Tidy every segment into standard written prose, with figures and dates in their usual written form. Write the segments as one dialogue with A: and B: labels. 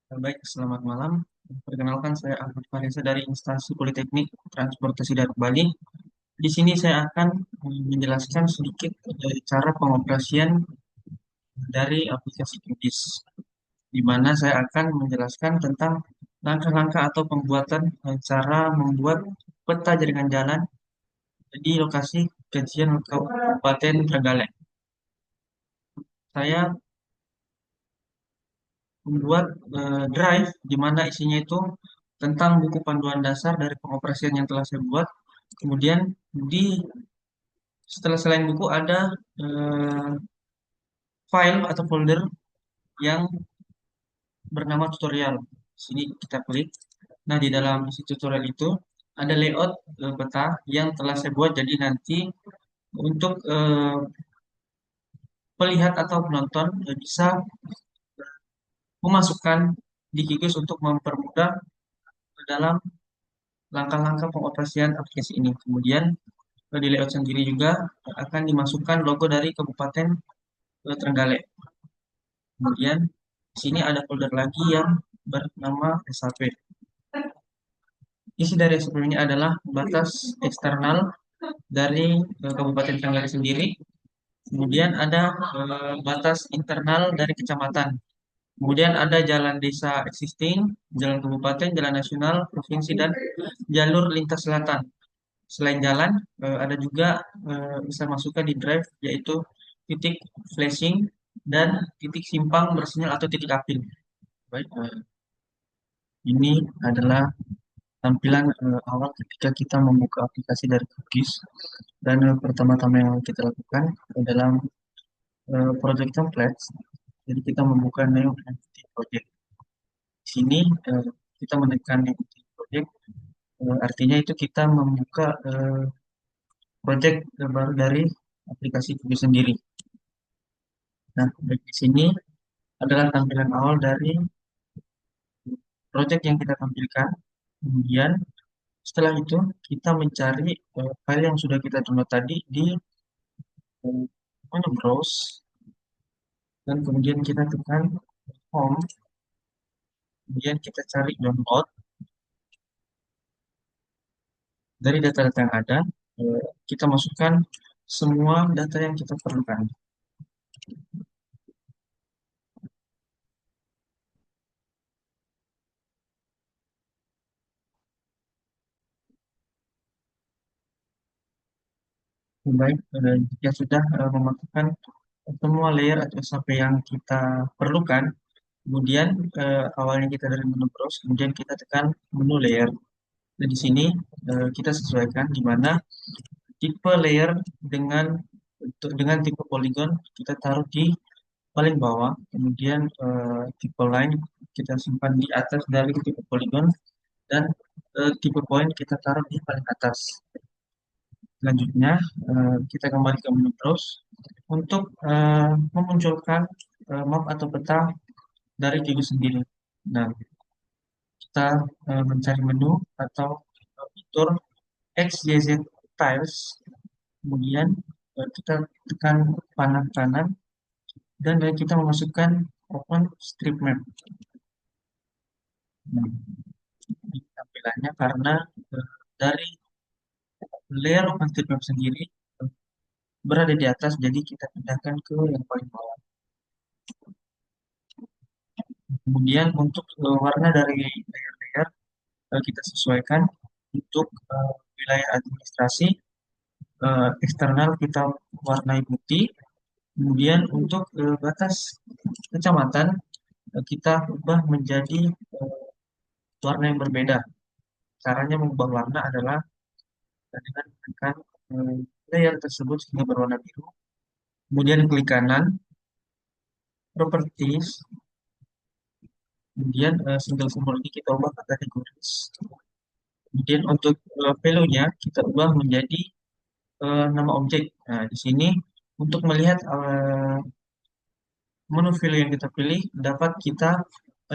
A: Baik, selamat malam. Perkenalkan, saya Ahmad Farisa dari Instansi Politeknik Transportasi Darat Bali. Di sini saya akan menjelaskan sedikit cara pengoperasian dari aplikasi QGIS, di mana saya akan menjelaskan tentang langkah-langkah atau pembuatan cara membuat peta jaringan jalan di lokasi kajian Kabupaten Trenggalek. Saya membuat drive di mana isinya itu tentang buku panduan dasar dari pengoperasian yang telah saya buat. Kemudian di setelah selain buku ada eh, file atau folder yang bernama tutorial. Sini kita klik. Nah, di dalam isi tutorial itu ada layout peta yang telah saya buat. Jadi nanti untuk pelihat atau penonton bisa memasukkan di Kikis untuk mempermudah dalam langkah-langkah pengoperasian aplikasi ini. Kemudian di layout sendiri juga akan dimasukkan logo dari Kabupaten Trenggalek. Kemudian di sini ada folder lagi yang bernama SAP. Isi dari SAP ini adalah batas eksternal dari Kabupaten Trenggalek sendiri. Kemudian ada batas internal dari kecamatan. Kemudian ada jalan desa existing, jalan kabupaten, jalan nasional, provinsi, dan jalur lintas selatan. Selain jalan, ada juga bisa masukkan di drive, yaitu titik flashing dan titik simpang bersinyal atau titik apil. Baik, ini adalah tampilan awal ketika kita membuka aplikasi dari Cookies. Dan pertama-tama yang kita lakukan dalam project templates. Jadi kita membuka new entity project. Di sini kita menekan new entity project, artinya itu kita membuka project baru dari aplikasi Cookies sendiri. Nah, di sini adalah tampilan awal dari project yang kita tampilkan. Kemudian setelah itu kita mencari file yang sudah kita download tadi di menu browse dan kemudian kita tekan home. Kemudian kita cari download dari data-data yang ada. Kita masukkan semua data yang kita perlukan. Baik, jika sudah memasukkan semua layer atau SAP yang kita perlukan, kemudian awalnya kita dari menu browse, kemudian kita tekan menu layer. Dan di sini kita sesuaikan di mana tipe layer dengan dengan tipe polygon kita taruh di paling bawah, kemudian tipe line kita simpan di atas dari tipe polygon dan tipe point kita taruh di paling atas. Selanjutnya kita kembali ke menu browse untuk memunculkan map atau peta dari diri sendiri. Nah, kita mencari menu atau fitur XYZ Tiles, kemudian kita tekan panah kanan dan kita memasukkan Open Strip Map. Nah, ini tampilannya karena dari layer OpenStreetMap sendiri berada di atas, jadi kita pindahkan ke yang paling bawah. Kemudian untuk warna dari layer-layer kita sesuaikan untuk wilayah administrasi eksternal kita warnai putih. Kemudian untuk batas kecamatan kita ubah menjadi warna yang berbeda. Caranya mengubah warna adalah dengan menekan layer tersebut sehingga berwarna biru. Kemudian klik kanan, properties, kemudian single symbol ini kita ubah ke kategoris. Kemudian untuk value-nya kita ubah menjadi nama objek. Nah, di sini untuk melihat menu value yang kita pilih dapat kita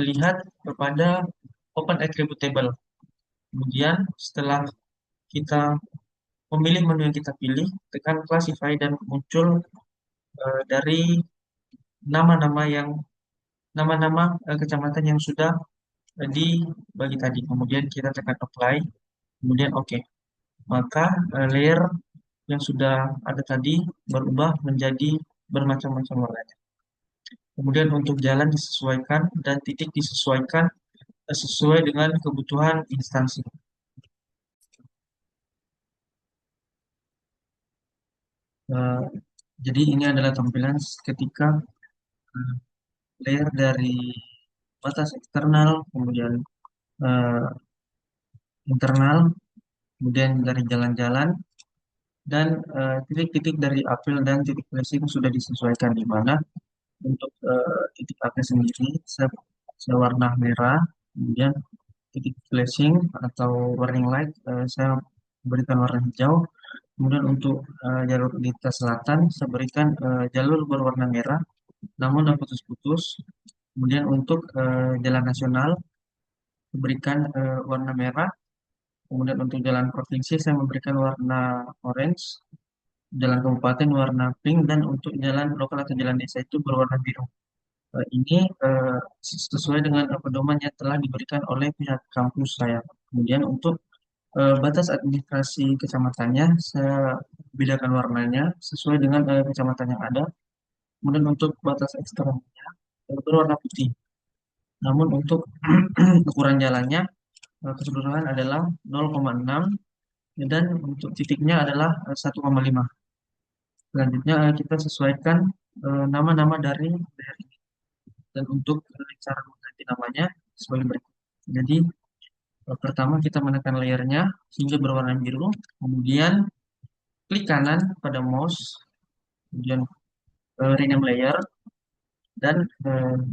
A: lihat kepada open attribute table. Kemudian setelah kita memilih menu yang kita pilih, tekan classify dan muncul dari nama-nama yang nama-nama kecamatan yang sudah dibagi tadi. Kemudian kita tekan apply, kemudian oke. Maka layer yang sudah ada tadi berubah menjadi bermacam-macam warna. Kemudian untuk jalan disesuaikan dan titik disesuaikan sesuai dengan kebutuhan instansi. Eh, jadi ini adalah tampilan ketika eh, layer dari batas eksternal, kemudian eh, internal, kemudian dari jalan-jalan, dan titik-titik dari apel dan titik flashing sudah disesuaikan di mana untuk titik apel sendiri saya warna merah, kemudian titik flashing atau warning light saya berikan warna hijau. Kemudian untuk jalur lintas selatan saya berikan jalur berwarna merah namun yang putus-putus. Kemudian untuk jalan nasional saya berikan warna merah. Kemudian untuk jalan provinsi saya memberikan warna orange, jalan kabupaten warna pink, dan untuk jalan lokal atau jalan desa itu berwarna biru. Ini sesuai dengan pedoman yang telah diberikan oleh pihak kampus saya. Kemudian untuk batas administrasi kecamatannya saya bedakan warnanya sesuai dengan kecamatan yang ada. Kemudian untuk batas eksternalnya berwarna putih. Namun untuk ukuran jalannya keseluruhan adalah 0,6 dan untuk titiknya adalah 1,5. Selanjutnya kita sesuaikan nama-nama dari daerah ini. Dan untuk cara mengganti namanya sebagai berikut. Jadi pertama kita menekan layernya hingga berwarna biru, kemudian klik kanan pada mouse, kemudian rename layer dan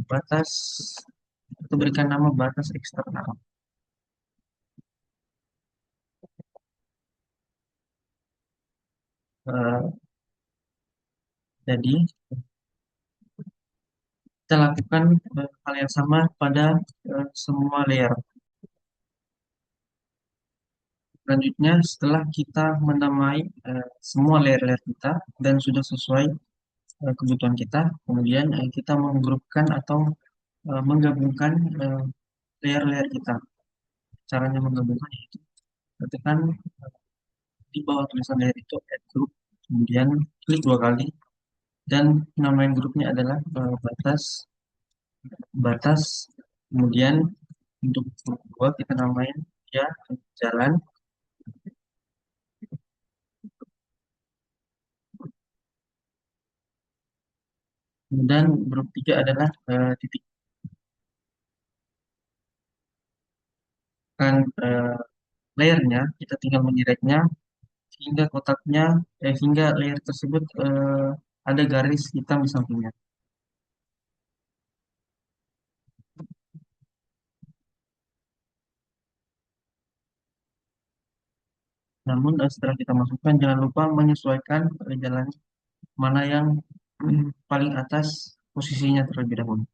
A: batas itu berikan nama batas eksternal. Eh, jadi kita lakukan hal yang sama pada semua layer. Selanjutnya, setelah kita menamai semua layer-layer kita dan sudah sesuai kebutuhan kita, kemudian kita menggrupkan atau menggabungkan eh, layer-layer kita. Caranya menggabungkan yaitu ketikkan di bawah tulisan layer itu add group, kemudian klik dua kali dan namain grupnya adalah batas batas, kemudian untuk grup dua kita namain ya jalan, dan grup tiga adalah titik kan layernya kita tinggal menyeretnya hingga kotaknya hingga layer tersebut ada garis hitam di sampingnya. Namun setelah kita masukkan jangan lupa menyesuaikan jalan mana yang paling atas posisinya terlebih dahulu.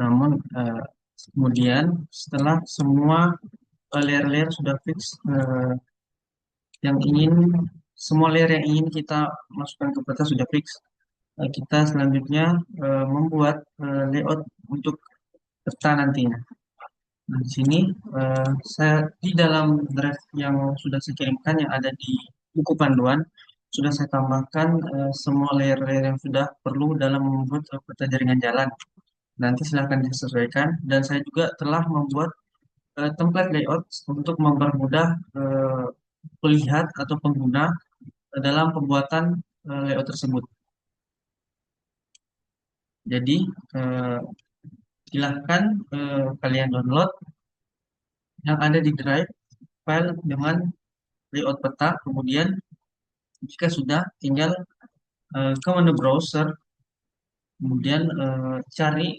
A: Namun kemudian setelah semua layer-layer sudah fix yang ingin semua layer yang ingin kita masukkan ke peta sudah fix, kita selanjutnya membuat layout untuk peta nantinya. Nah, di sini saya di dalam drive yang sudah saya kirimkan yang ada di buku panduan sudah saya tambahkan semua layer-layer yang sudah perlu dalam membuat peta jaringan jalan. Nanti silahkan disesuaikan dan saya juga telah membuat template layout untuk mempermudah pelihat atau pengguna dalam pembuatan layout tersebut. Jadi eh, silahkan kalian download yang ada di drive file dengan layout peta. Kemudian jika sudah tinggal ke menu browser, kemudian cari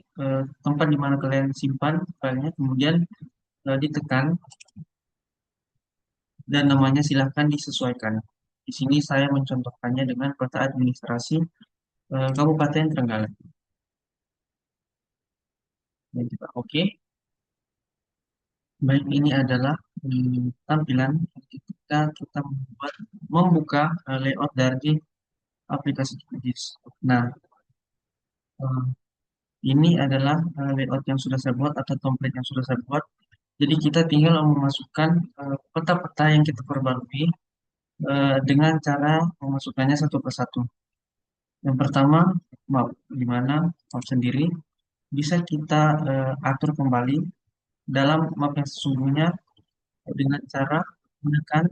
A: tempat di mana kalian simpan filenya, kemudian ditekan dan namanya silahkan disesuaikan. Di sini saya mencontohkannya dengan kota administrasi Kabupaten Trenggalek. Dan kita oke. Baik, ini adalah tampilan ketika kita membuka layout dari aplikasi QGIS. Nah, eh, ini adalah layout yang sudah saya buat atau template yang sudah saya buat. Jadi kita tinggal memasukkan peta-peta yang kita perbarui dengan cara memasukkannya satu persatu. Yang pertama, map, di mana map sendiri bisa kita atur kembali dalam map yang sesungguhnya dengan cara menekan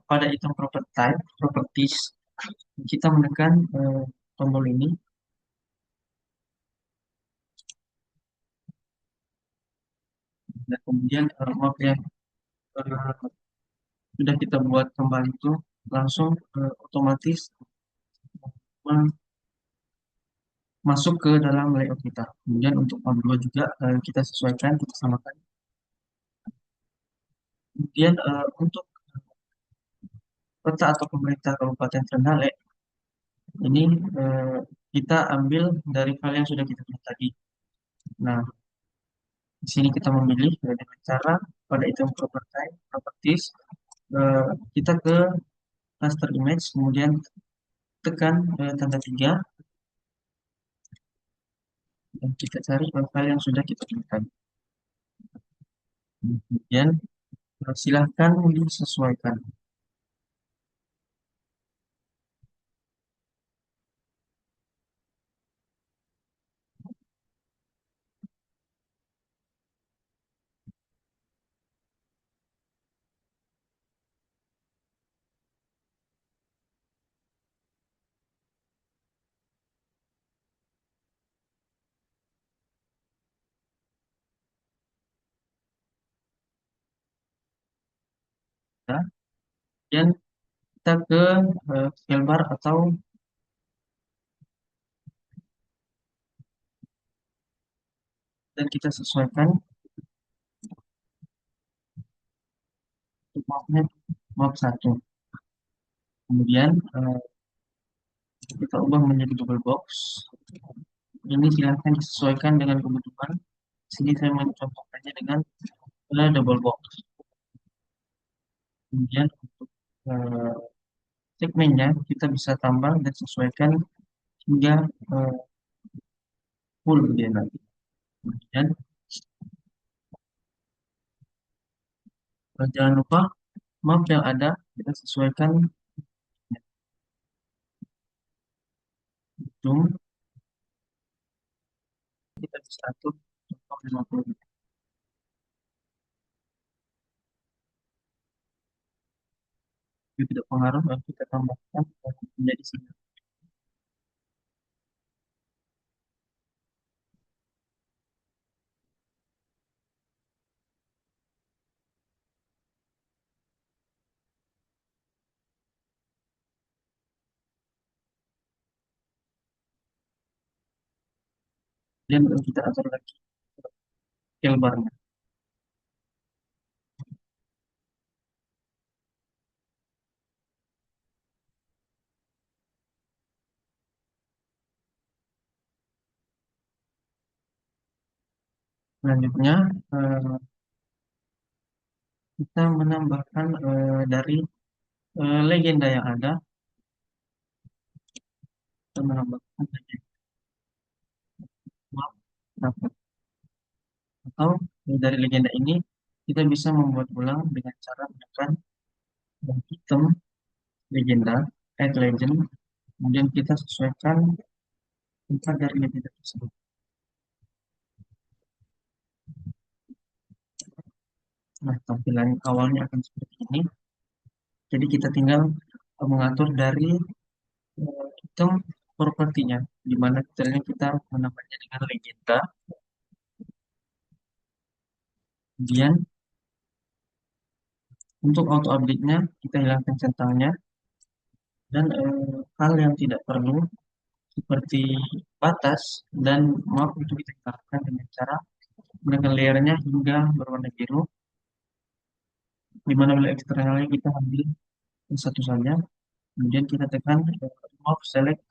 A: pada item property type, properties, kita menekan tombol ini, dan kemudian map yang eh, sudah kita buat kembali itu langsung otomatis masuk ke dalam layout kita. Kemudian untuk map 2 juga kita sesuaikan, kita samakan. Kemudian untuk peta atau pemerintah Kabupaten Trenggalek ini eh, kita ambil dari file yang sudah kita buat tadi. Nah, di sini kita memilih dengan cara pada item property, properties, eh, kita ke raster image, kemudian tekan tanda 3, dan kita cari file yang sudah kita temukan. Kemudian silahkan disesuaikan. Ya. Dan kita ke scale bar atau dan kita sesuaikan untuk mapnya map 1. Kemudian kita ubah menjadi double box. Ini silahkan disesuaikan dengan kebutuhan. Sini saya mencontohkannya dengan double box. Kemudian untuk eh, segmennya kita bisa tambah dan sesuaikan hingga eh, full dia nanti. Kemudian jangan lupa map yang ada kita sesuaikan zoom, kita bisa atur contoh 50. Itu tidak pengaruh dan kita tambahkan menjadi sini. Kemudian kita atur lagi scale bar-nya. Selanjutnya kita menambahkan dari legenda yang ada, kita menambahkan legenda map, dapat. Atau dari legenda ini kita bisa membuat ulang dengan cara menekan item legenda, add legend, kemudian kita sesuaikan tempat dari legenda tersebut. Nah, tampilan awalnya akan seperti ini. Jadi kita tinggal mengatur dari item propertinya, di mana misalnya kita menambahnya dengan legenda. Kemudian untuk auto update-nya kita hilangkan centangnya, dan hal yang tidak perlu seperti batas dan map itu kita lakukan dengan cara menekan layernya hingga berwarna biru, di mana wilayah eksternalnya kita ambil satu saja. Kemudian kita tekan remove select.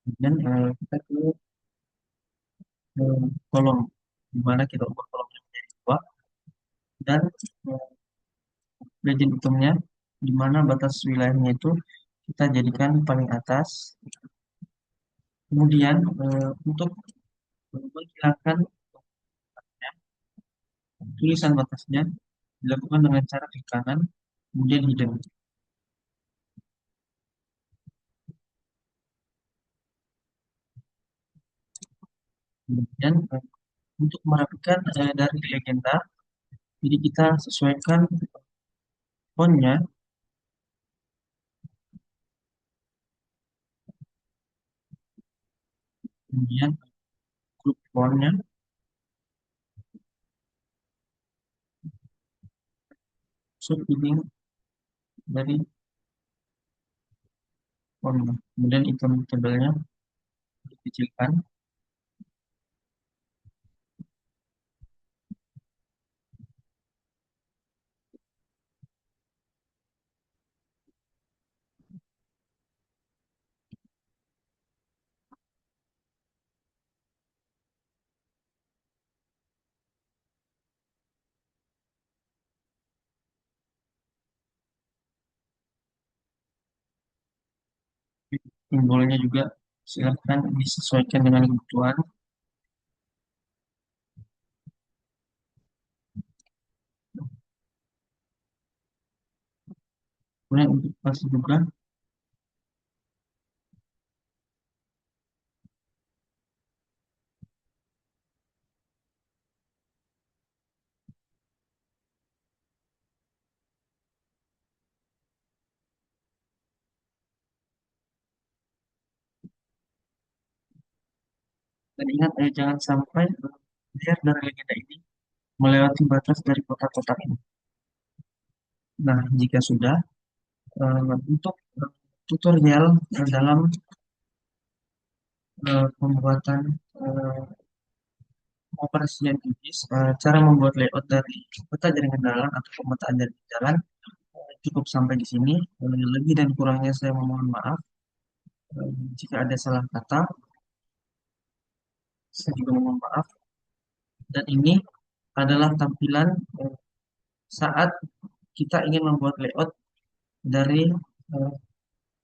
A: Kemudian kita ke kolom, di mana kita ubah kolomnya menjadi dua, dan eh, legend itemnya, di mana batas wilayahnya itu kita jadikan paling atas. Kemudian untuk menghilangkan tulisan batasnya dilakukan dengan cara klik kanan, kemudian hidden. Kemudian untuk merapikan dari legenda, jadi kita sesuaikan fontnya, kemudian grup fontnya, subheading dari fontnya. Kemudian ikon tabelnya dikecilkan. Simbolnya juga silakan disesuaikan dengan kebutuhan. Kemudian untuk spasi juga, dan ingat jangan sampai layar dari legenda ini melewati batas dari kotak-kotak ini. Nah, jika sudah, untuk tutorial dalam pembuatan operasian QGIS, cara membuat layout dari peta jaringan jalan atau pemetaan jaringan jalan cukup sampai di sini. Lebih dan kurangnya saya memohon maaf. Jika ada salah kata, saya juga memohon maaf. Dan ini adalah tampilan eh, saat kita ingin membuat layout dari eh,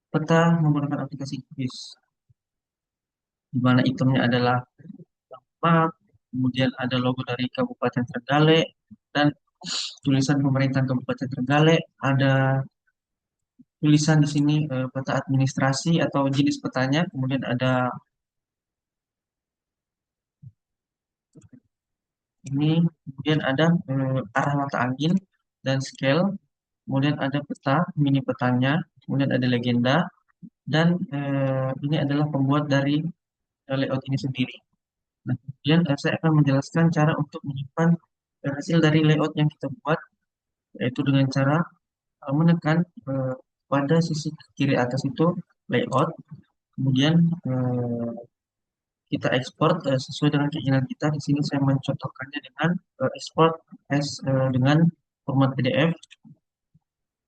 A: peta menggunakan aplikasi QGIS, di mana itemnya adalah map, kemudian ada logo dari Kabupaten Trenggalek, dan tulisan pemerintahan Kabupaten Trenggalek, ada tulisan di sini peta administrasi atau jenis petanya, kemudian ada ini, kemudian ada arah mata angin dan scale, kemudian ada peta, mini petanya, kemudian ada legenda, dan ini adalah pembuat dari layout ini sendiri. Nah, kemudian saya akan menjelaskan cara untuk menyimpan hasil dari layout yang kita buat, yaitu dengan cara menekan pada sisi kiri atas itu layout, kemudian eh, kita ekspor sesuai dengan keinginan kita. Di sini saya mencontohkannya dengan ekspor dengan format PDF.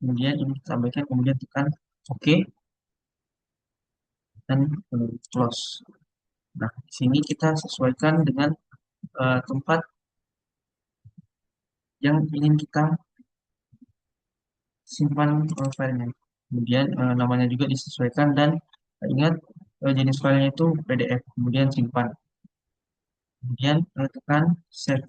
A: Kemudian ini kita sampaikan, kemudian tekan OK dan close. Nah, di sini kita sesuaikan dengan tempat yang ingin kita simpan filenya. Kemudian namanya juga disesuaikan, dan ingat jenis filenya itu PDF. Kemudian simpan. Kemudian tekan save.